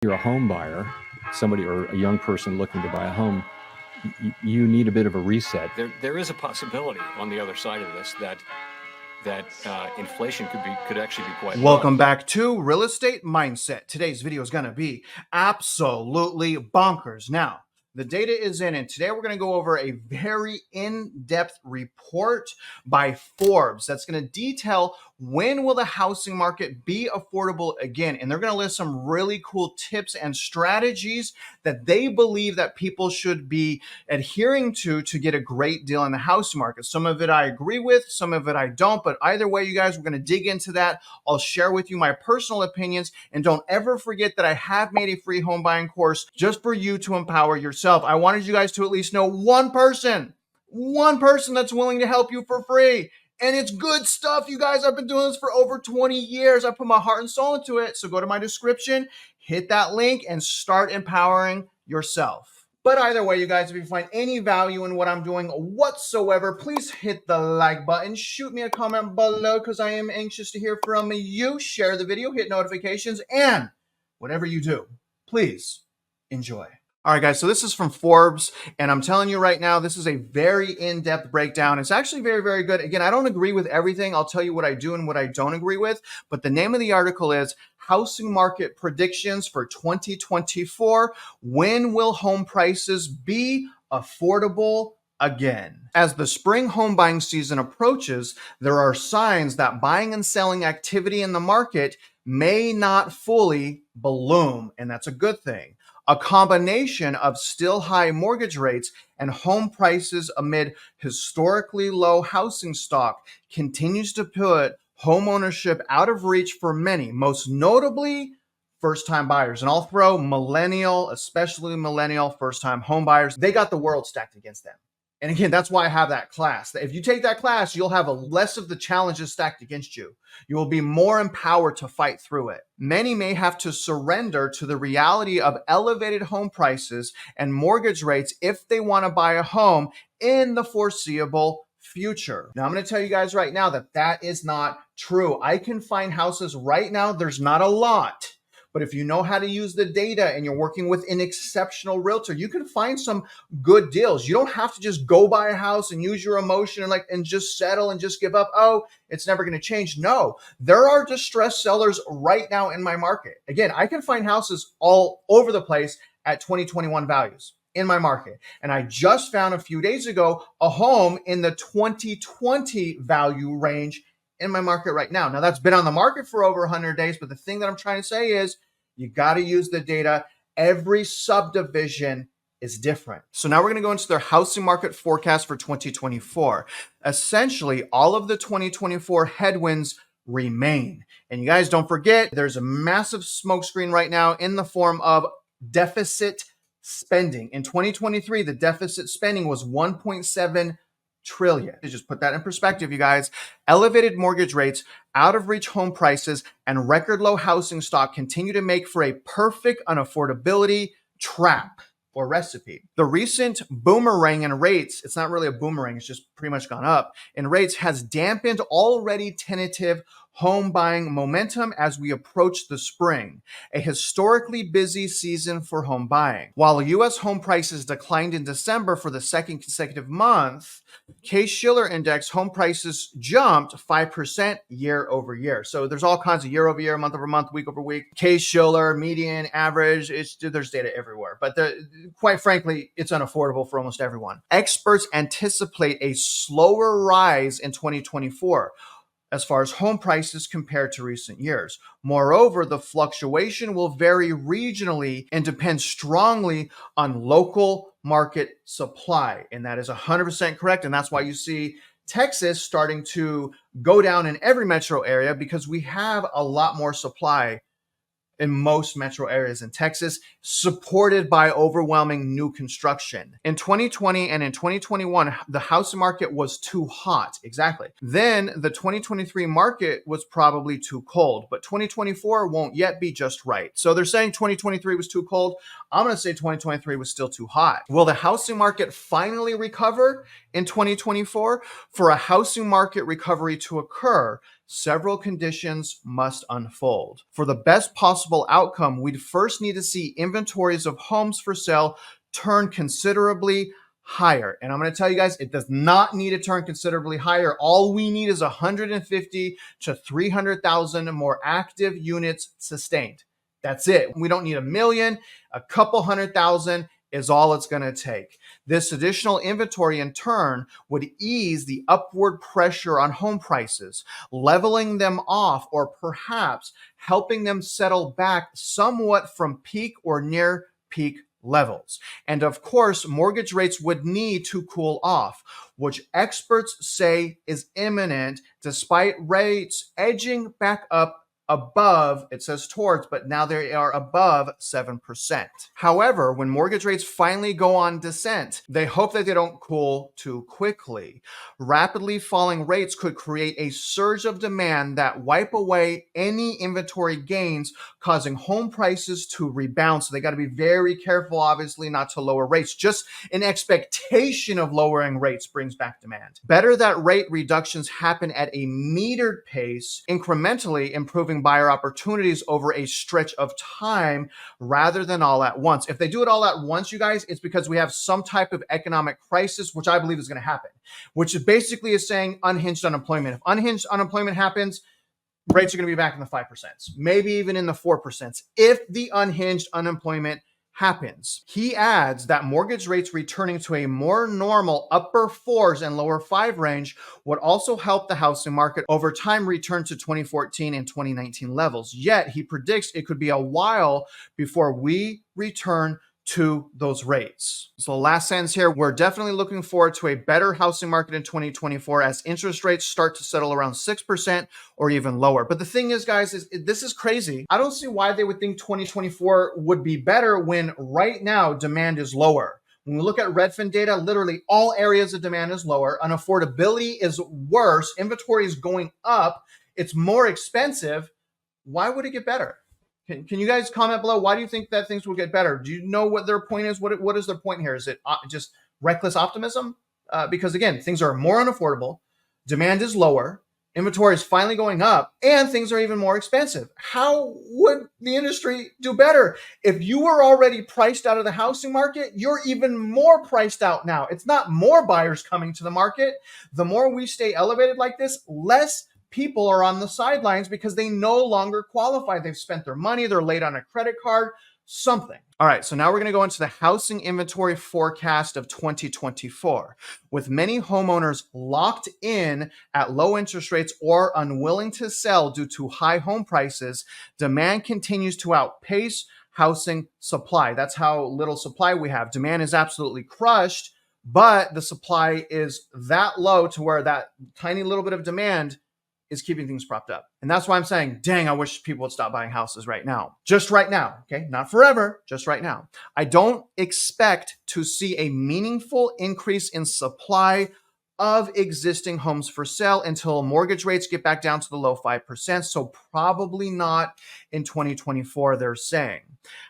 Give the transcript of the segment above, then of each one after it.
you're a home buyer, somebody or a young person looking to buy a home, you need a bit of a reset. There is a possibility on the other side of this that inflation could actually be quite Welcome low. back to Real Estate Mindset. Today's video is going to be absolutely bonkers. Now, the data is in, and today we're going to go over a very in-depth report by Forbes that's going to detail when will the housing market be affordable again. And they're going to list some really cool tips and strategies that they believe that people should be adhering to get a great deal in the housing market. Some of it I agree with, some of it I don't, but either way, you guys, we're going to dig into that. I'll share with you my personal opinions, and don't ever forget that I have made a free home buying course just for you to empower yourself. I wanted you guys to at least know one person that's willing to help you for free. And it's good stuff, you guys. I've been doing this for over 20 years. I put my heart and soul into it. So go to my description, hit that link, and start empowering yourself. But either way, you guys, if you find any value in what I'm doing whatsoever, please hit the like button, shoot me a comment below because I am anxious to hear from you. Share the video, hit notifications, and whatever you do, please enjoy. All right, guys, so this is from Forbes, and I'm telling you right now, this is a very in-depth breakdown. It's actually very, very good. Again, I don't agree with everything. I'll tell you what I do and what I don't agree with, but the name of the article is Housing Market Predictions for 2024. When will home prices be affordable again? As the spring home buying season approaches, there are signs that buying and selling activity in the market may not fully bloom, and that's a good thing. A combination of still high mortgage rates and home prices amid historically low housing stock continues to put home ownership out of reach for many, most notably first-time buyers. And I'll throw millennial, especially millennial first-time home buyers. They got the world stacked against them. And again, that's why I have that class. If you take that class, you'll have less of the challenges stacked against you. You will be more empowered to fight through it. Many may have to surrender to the reality of elevated home prices and mortgage rates if they want to buy a home in the foreseeable future. Now, I'm going to tell you guys right now that that is not true. I can find houses right now. There's not a lot. But if you know how to use the data and you're working with an exceptional realtor, you can find some good deals. You don't have to just go buy a house and use your emotion and just settle and just give up. Oh, it's never going to change. No, there are distressed sellers right now in my market. Again, I can find houses all over the place at 2021 values in my market. And I just found a few days ago a home in the 2020 value range in my market right now. Now, that's been on the market for over 100 days, but the thing that I'm trying to say is you got to use the data. Every subdivision is different. So now we're going to go into their housing market forecast for 2024. Essentially, all of the 2024 headwinds remain. And you guys don't forget, there's a massive smokescreen right now in the form of deficit spending. In 2023, the deficit spending was 1.7 trillion. To just put that in perspective, you guys, elevated mortgage rates, out of reach home prices, and record low housing stock continue to make for a perfect unaffordability trap or recipe. The recent boomerang in rates, it's not really a boomerang, it's just pretty much gone up, in rates has dampened already tentative home buying momentum as we approach the spring, a historically busy season for home buying. While U.S. home prices declined in December for the second consecutive month, Case-Shiller Index home prices jumped 5% year over year. So there's all kinds of year over year, month over month, week over week. Case-Shiller, median, average, there's data everywhere. But quite frankly, it's unaffordable for almost everyone. Experts anticipate a slower rise in 2024 as far as home prices compared to recent years. Moreover, the fluctuation will vary regionally and depend strongly on local market supply. And that is 100% correct. And that's why you see Texas starting to go down in every metro area, because we have a lot more supply in most metro areas in Texas, supported by overwhelming new construction. In 2020 and in 2021, the housing market was too hot. Exactly. Then the 2023 market was probably too cold, but 2024 won't yet be just right. So they're saying 2023 was too cold. I'm going to say 2023 was still too hot. Will the housing market finally recover in 2024? For a housing market recovery to occur, several conditions must unfold. For the best possible outcome, we'd first need to see inventories of homes for sale turn considerably higher. And I'm going to tell you guys, it does not need to turn considerably higher. All we need is 150 to 300,000 more active units sustained. That's it. We don't need a million. A couple 100,000 is all it's going to take. This additional inventory in turn would ease the upward pressure on home prices, leveling them off or perhaps helping them settle back somewhat from peak or near peak levels. And of course, mortgage rates would need to cool off, which experts say is imminent despite rates edging back up above, it says towards, but now they are above 7%. However, when mortgage rates finally go on descent, they hope that they don't cool too quickly. Rapidly falling rates could create a surge of demand that wipe away any inventory gains, causing home prices to rebound. So they got to be very careful, obviously, not to lower rates. Just an expectation of lowering rates brings back demand. Better that rate reductions happen at a metered pace, incrementally improving buyer opportunities over a stretch of time rather than all at once. If they do it all at once, you guys, it's because we have some type of economic crisis, which I believe is going to happen, which basically is saying unhinged unemployment. If unhinged unemployment happens, rates are going to be back in the 5%, maybe even in the 4%, if the unhinged unemployment happens. He adds that mortgage rates returning to a more normal upper 4s and lower 5 range would also help the housing market over time return to 2014 and 2019 levels. Yet he predicts it could be a while before we return to those rates. So last sentence here, we're definitely looking forward to a better housing market in 2024 as interest rates start to settle around 6% or even lower. But the thing is, guys, this is crazy. I don't see why they would think 2024 would be better when right now demand is lower. When we look at Redfin data, literally all areas of demand is lower. Unaffordability is worse. Inventory is going up. It's more expensive. Why would it get better? Can you guys comment below? Why do you think that things will get better? Do you know what their point is? What is their point here? Is it just reckless optimism? Because again, things are more unaffordable, demand is lower, inventory is finally going up, and things are even more expensive. How would the industry do better? If you were already priced out of the housing market, you're even more priced out now. It's not more buyers coming to the market. The more we stay elevated like this, less people are on the sidelines because they no longer qualify. They've spent their money, they're late on a credit card, something. All right, so now we're going to go into the housing inventory forecast of 2024. With many homeowners locked in at low interest rates or unwilling to sell due to high home prices, demand continues to outpace housing supply. That's how little supply we have. Demand is absolutely crushed, but the supply is that low to where that tiny little bit of demand is keeping things propped up. And that's why I'm saying, dang, I wish people would stop buying houses right now. Just right now, okay? Not forever, just right now. I don't expect to see a meaningful increase in supply of existing homes for sale until mortgage rates get back down to the low 5%. So probably not in 2024, they're saying.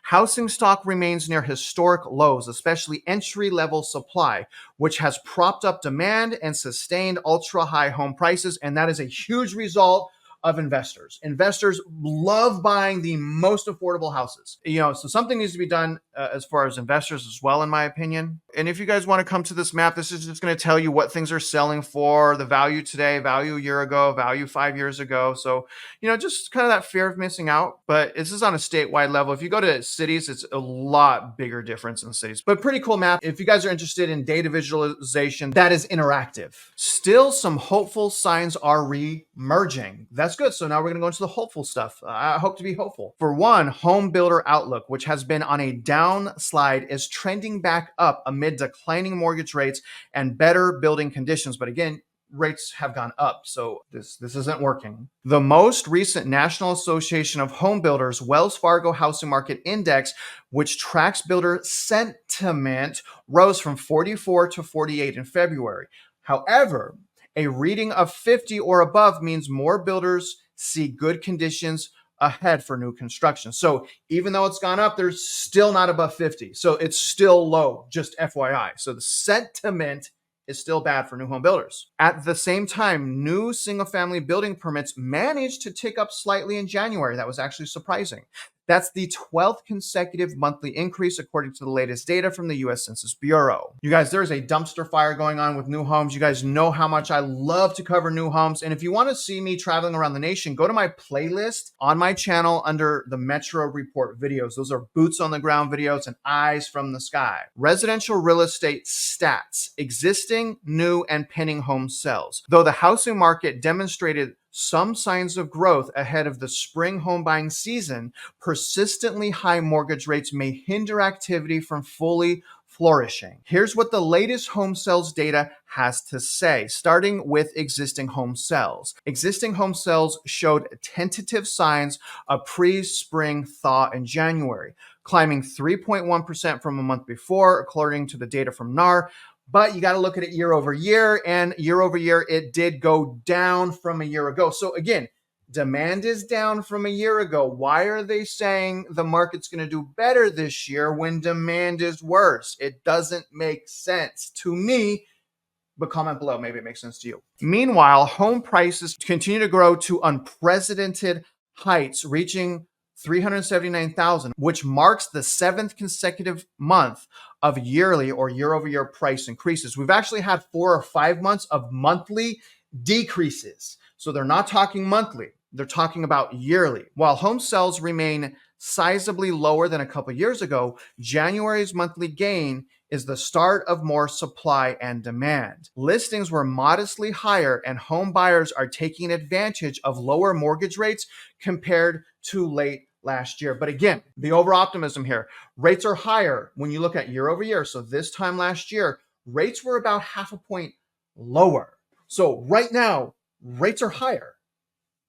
Housing stock remains near historic lows, especially entry-level supply, which has propped up demand and sustained ultra-high home prices. And that is a huge result of investors. Investors love buying the most affordable houses. So something needs to be done as far as investors as well, in my opinion. And if you guys want to come to this map, this is just going to tell you what things are selling for, the value today, value a year ago, value 5 years ago. So, just kind of that fear of missing out. But this is on a statewide level. If you go to cities, it's a lot bigger difference in cities. But pretty cool map. If you guys are interested in data visualization, that is interactive. Still, some hopeful signs are re-emerging. That's good. So now we're going to go into the hopeful stuff. I hope to be hopeful. For one, home builder outlook, which has been on a downslide, is trending back up amid declining mortgage rates and better building conditions. But again, rates have gone up, so this isn't working. The most recent National Association of Home Builders Wells Fargo Housing Market Index, which tracks builder sentiment, rose from 44 to 48 in February. However, a reading of 50 or above means more builders see good conditions ahead for new construction. So even though it's gone up, there's still not above 50. So it's still low, just FYI. So the sentiment is still bad for new home builders. At the same time, new single-family building permits managed to tick up slightly in January. That was actually surprising. That's the 12th consecutive monthly increase, according to the latest data from the U.S. Census Bureau. You guys, there's a dumpster fire going on with new homes. You guys know how much I love to cover new homes. And if you want to see me traveling around the nation, go to my playlist on my channel under the Metro Report videos. Those are boots on the ground videos and eyes from the sky. Residential real estate stats, existing, new, and pending home sales. Though the housing market demonstrated some signs of growth ahead of the spring home buying season, persistently high mortgage rates may hinder activity from fully flourishing. Here's what the latest home sales data has to say, starting with existing home sales. Existing home sales showed tentative signs of pre-spring thaw in January, climbing 3.1% from a month before, according to the data from NAR. But you got to look at it year over year, and year over year, it did go down from a year ago. So again, demand is down from a year ago. Why are they saying the market's going to do better this year when demand is worse? It doesn't make sense to me, but comment below. Maybe it makes sense to you. Meanwhile, home prices continue to grow to unprecedented heights, reaching 379,000, which marks the 7th consecutive month of yearly or year-over-year price increases. We've actually had 4 or 5 months of monthly decreases. So they're not talking monthly, they're talking about yearly. While home sales remain sizably lower than a couple years ago, January's monthly gain is the start of more supply and demand. Listings were modestly higher, and home buyers are taking advantage of lower mortgage rates compared to late last year. But again, the over-optimism here, rates are higher when you look at year over year. So this time last year, rates were about half a point lower. So right now, rates are higher.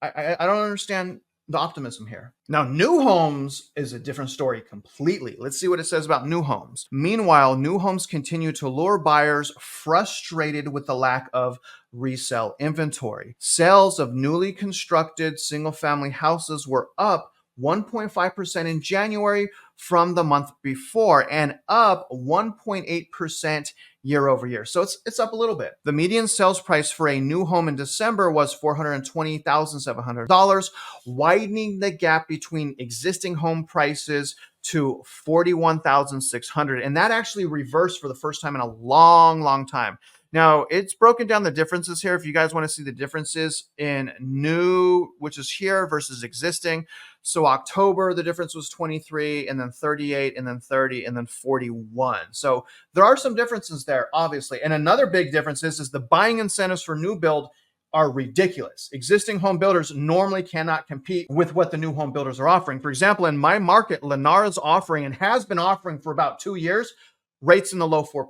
I don't understand the optimism here. Now, new homes is a different story completely. Let's see what it says about new homes. Meanwhile, new homes continue to lure buyers frustrated with the lack of resale inventory. Sales of newly constructed single-family houses were up 1.5% in January from the month before, and up 1.8% year over year. So it's up a little bit. The median sales price for a new home in December was $420,700, widening the gap between existing home prices to $41,600. And that actually reversed for the first time in a long, long time. Now, it's broken down the differences here. If you guys want to see the differences in new, which is here, versus existing. So October, the difference was 23, and then 38, and then 30, and then 41. So there are some differences there, obviously. And another big difference is the buying incentives for new build are ridiculous. Existing home builders normally cannot compete with what the new home builders are offering. For example, in my market, Lennar is offering, and has been offering for about 2 years, rates in the low 4%.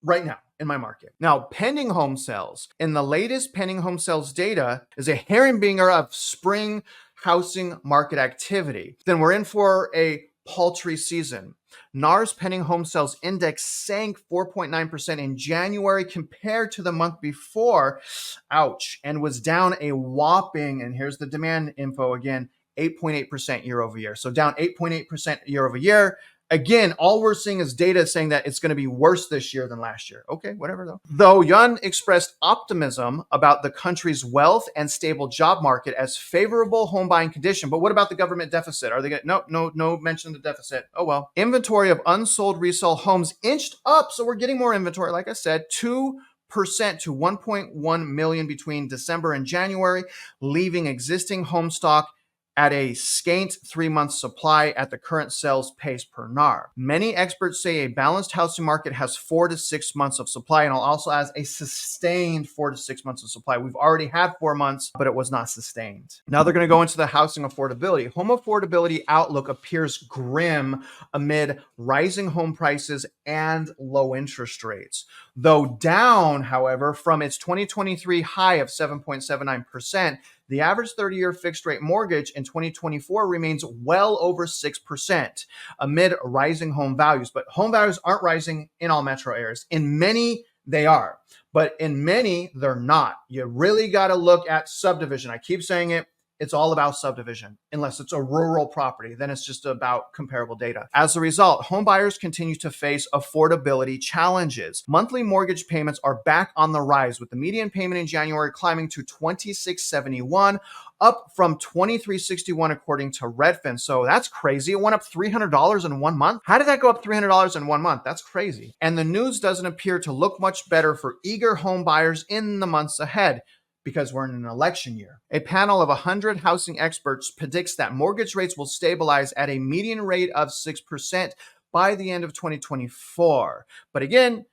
Right now in my market. Now, pending home sales. In the latest pending home sales data is a herrenbinger of spring housing market activity. Then we're in for a paltry season. NAR's pending home sales index sank 4.9% in January compared to the month before. Ouch. And was down a whopping, and here's the demand info again, 8.8% year over year. So down 8.8% year over year. Again, all we're seeing is data saying that it's going to be worse this year than last year. Okay, whatever though. Though Yun expressed optimism about the country's wealth and stable job market as favorable home buying condition. But what about the government deficit? Are they going to, no mention of the deficit. Oh well. Inventory of unsold resale homes inched up. So we're getting more inventory, like I said, 2% to 1.1 million between December and January, leaving existing home stock at a scant 3-month supply at the current sales pace per NAR. Many experts say a balanced housing market has 4 to 6 months of supply, and I'll also add a sustained 4 to 6 months of supply. We've already had 4 months, but it was not sustained. Now they're going to go into the housing affordability. Home affordability outlook appears grim amid rising home prices and low interest rates. Though down, however, from its 2023 high of 7.79%, the average 30-year fixed rate mortgage in 2024 remains well over 6% amid rising home values. But home values aren't rising in all metro areas. In many, they are. But in many, they're not. You really got to look at subdivision. I keep saying it. it's all about subdivision. Unless it's a rural property, then it's just about comparable data. As a result, home buyers continue to face affordability challenges. Monthly mortgage payments are back on the rise, with the median payment in January climbing to $2,671, up from $2,361 according to Redfin. So that's crazy. It went up $300 in 1 month. How did that go up $300 in 1 month? That's crazy. And the news doesn't appear to look much better for eager home buyers in the months ahead, because we're in an election year. A panel of 100 housing experts predicts that mortgage rates will stabilize at a median rate of 6% by the end of 2024. But again,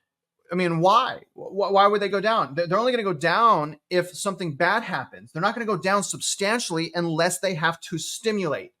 I mean, why? Why would they go down? They're only going to go down if something bad happens. They're not going to go down substantially unless they have to stimulate.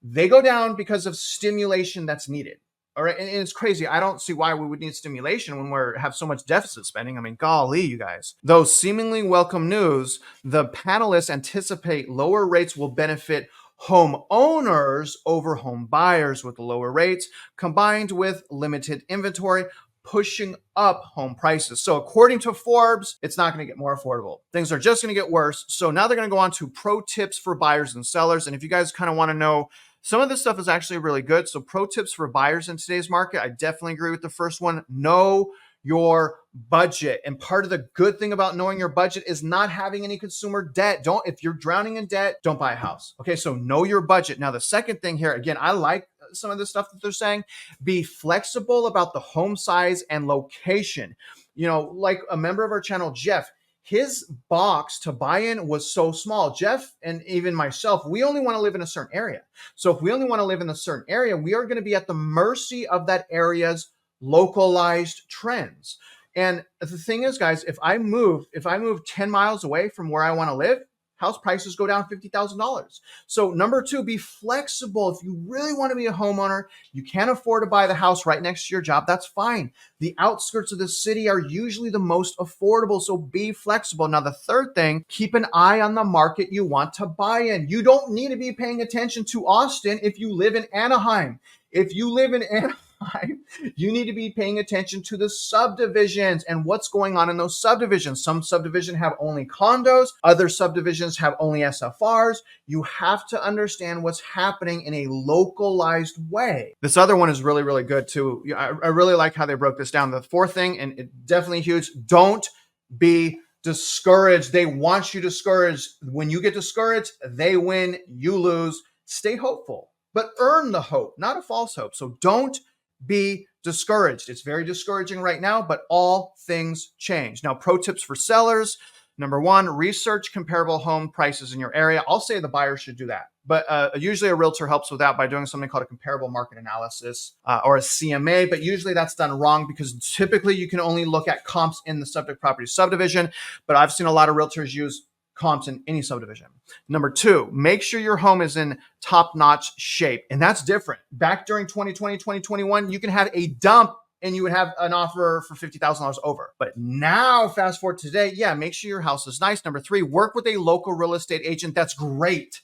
They go down because of stimulation that's needed. All right. And it's crazy. I don't see why we would need stimulation when we have so much deficit spending. I mean, golly, you guys. Though seemingly welcome news, the panelists anticipate lower rates will benefit homeowners over home buyers, with the lower rates combined with limited inventory pushing up home prices. So according to Forbes, it's not going to get more affordable. Things are just going to get worse. So now they're going to go on to pro tips for buyers and sellers. And if you guys kind of want to know, some of this stuff is actually really good. So pro tips for buyers in today's market, I definitely agree with the first one. Know your budget. And part of the good thing about knowing your budget is not having any consumer debt. If you're drowning in debt, don't buy a house. Okay, so know your budget. Now, the second thing here, again, I like some of the stuff that they're saying. Be flexible about the home size and location. You know, like a member of our channel, Jeff, his box to buy in was so small. Jeff and even myself, we only want to live in a certain area. So if we only want to live in a certain area, we are going to be at the mercy of that area's localized trends. And the thing is, guys, if I move 10 miles away from where I want to live, house prices go down $50,000. So number two, be flexible. If you really want to be a homeowner, you can't afford to buy the house right next to your job, that's fine. The outskirts of the city are usually the most affordable, so be flexible. Now, the third thing, keep an eye on the market you want to buy in. You don't need to be paying attention to Austin if you live in Anaheim. If you live in Anaheim, you need to be paying attention to the subdivisions and what's going on in those subdivisions. Some subdivisions have only condos, other subdivisions have only SFRs. You have to understand what's happening in a localized way. This other one is really, really good too. I really like how they broke this down. The fourth thing, and it definitely huge, don't be discouraged. They want you discouraged. When you get discouraged, they win, you lose. Stay hopeful, but earn the hope, not a false hope. So don't be discouraged. It's very discouraging right now, but all things change. Now, pro tips for sellers. Number one, research comparable home prices in your area. I'll say the buyer should do that, but usually a realtor helps with that by doing something called a comparable market analysis or a CMA, but usually that's done wrong because typically you can only look at comps in the subject property subdivision, but I've seen a lot of realtors use comps in any subdivision. Number two, make sure your home is in top-notch shape. And that's different. Back during 2020, 2021, you can have a dump and you would have an offer for $50,000 over. But now, fast forward to today, yeah, make sure your house is nice. Number three, work with a local real estate agent. That's great.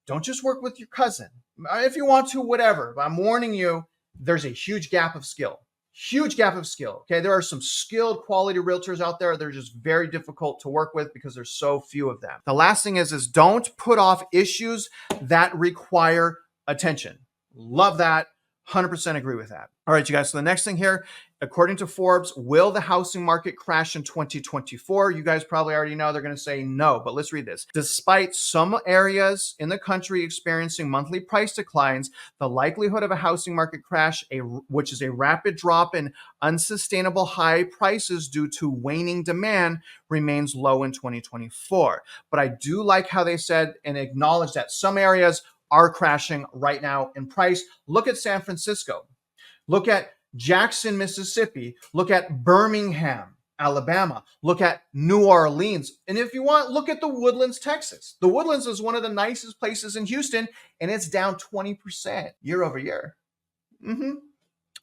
Don't just work with your cousin. If you want to, whatever. But I'm warning you, there's a huge gap of skill. Huge gap of skill. Okay. There are some skilled quality realtors out there. They're just very difficult to work with because there's so few of them. The last thing is don't put off issues that require attention. Love that. 100% agree with that. All right, you guys. So the next thing here, according to Forbes, will the housing market crash in 2024? You guys probably already know they're going to say no, but let's read this. Despite some areas in the country experiencing monthly price declines, the likelihood of a housing market crash, which is a rapid drop in unsustainable high prices due to waning demand, remains low in 2024. But I do like how they said and acknowledged that some areas are crashing right now in price. Look at San Francisco. Look at Jackson, Mississippi. Look at Birmingham, Alabama. Look at New Orleans. And if you want, look at the Woodlands, Texas. The Woodlands is one of the nicest places in Houston, and it's down 20% year over year.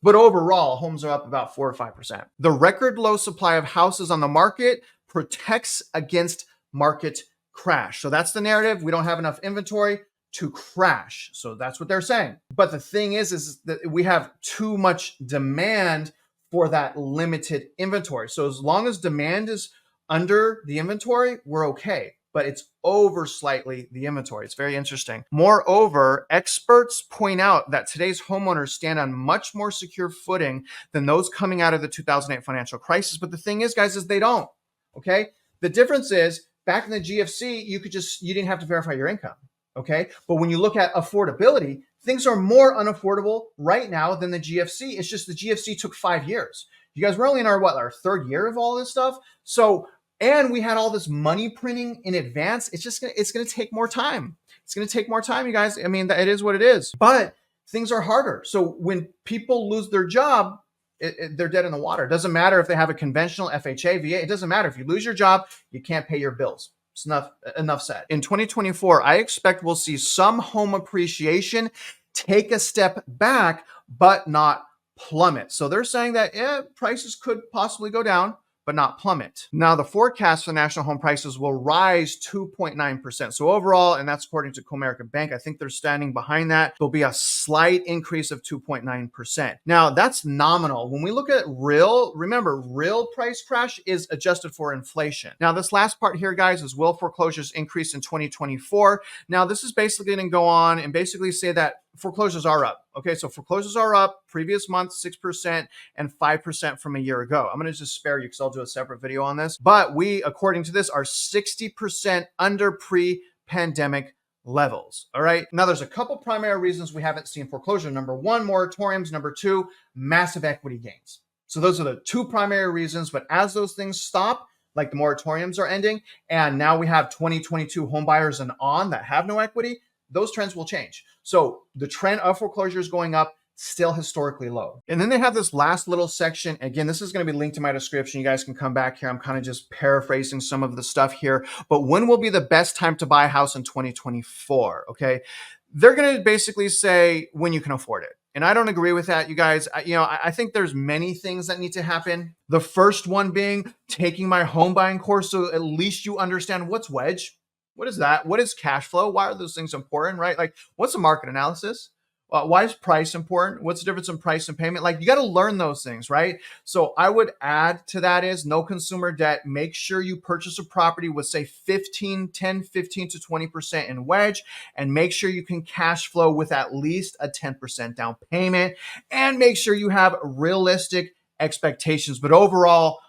But overall, homes are up about 4 or 5%. The record low supply of houses on the market protects against market crash. So that's the narrative. We don't have enough inventory to crash. So that's what they're saying. But the thing is that we have too much demand for that limited inventory. So as long as demand is under the inventory, we're okay. but it's over slightly the inventory. It's very interesting. Moreover, experts point out that today's homeowners stand on much more secure footing than those coming out of the 2008 financial crisis. But the thing is, guys, is they don't. Okay. The difference is back in the GFC, you didn't have to verify your income. Okay. But when you look at affordability, things are more unaffordable right now than the GFC. It's just the GFC took 5 years. You guys, we're only in our third year of all this stuff. So, and we had all this money printing in advance. It's going to take more time. It's going to take more time, you guys. I mean, it is what it is, but things are harder. So when people lose their job, they're dead in the water. It doesn't matter if they have a conventional FHA, VA. It doesn't matter. If you lose your job, you can't pay your bills. It's enough said. In 2024, I expect we'll see some home appreciation take a step back, but not plummet. So they're saying that prices could possibly go down, but not plummet. Now, the forecast for national home prices will rise 2.9%. So overall, and that's according to Comerica Bank, I think they're standing behind that. There'll be a slight increase of 2.9%. Now, that's nominal. When we look at remember, real price crash is adjusted for inflation. Now, this last part here, guys, is will foreclosures increase in 2024? Now, this is basically going to go on and basically say that foreclosures are up. Okay, so foreclosures are up previous month 6% and 5% from a year ago. I'm going to just spare you because I'll do a separate video on this. But we, according to this, are 60% under pre-pandemic levels. All right. Now, there's a couple primary reasons we haven't seen foreclosure. Number one, moratoriums. Number two, massive equity gains. So those are the two primary reasons. But as those things stop, like the moratoriums are ending, and now we have 2022 home buyers and on that have no equity, those trends will change. So the trend of foreclosures going up, still historically low. And then they have this last little section. Again, this is going to be linked to my description. You guys can come back here. I'm kind of just paraphrasing some of the stuff here. But when will be the best time to buy a house in 2024? Okay. They're going to basically say when you can afford it. And I don't agree with that, you guys. I think there's many things that need to happen. The first one being taking my home buying course, so at least you understand what's wedge. What is that? What is cash flow? Why are those things important, right? Like, what's a market analysis? Why is price important? What's the difference in price and payment? Like, you got to learn those things, right? So I would add to that is no consumer debt. Make sure you purchase a property with, say, 15 to 20% in wedge, and make sure you can cash flow with at least a 10% down payment, and make sure you have realistic expectations. But overall,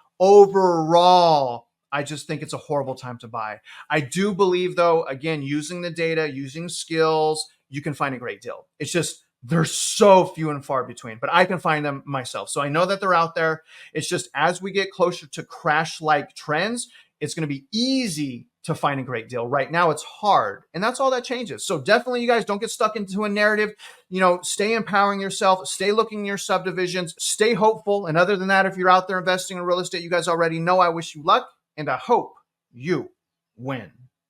I just think it's a horrible time to buy. I do believe, though, again, using the data, using skills, you can find a great deal. It's just they're so few and far between, but I can find them myself. So I know that they're out there. It's just as we get closer to crash-like trends, it's going to be easy to find a great deal. Right now, it's hard, and that's all that changes. So definitely, you guys don't get stuck into a narrative. Stay empowering yourself, stay looking in your subdivisions, stay hopeful. And other than that, if you're out there investing in real estate, you guys already know I wish you luck. And I hope you win.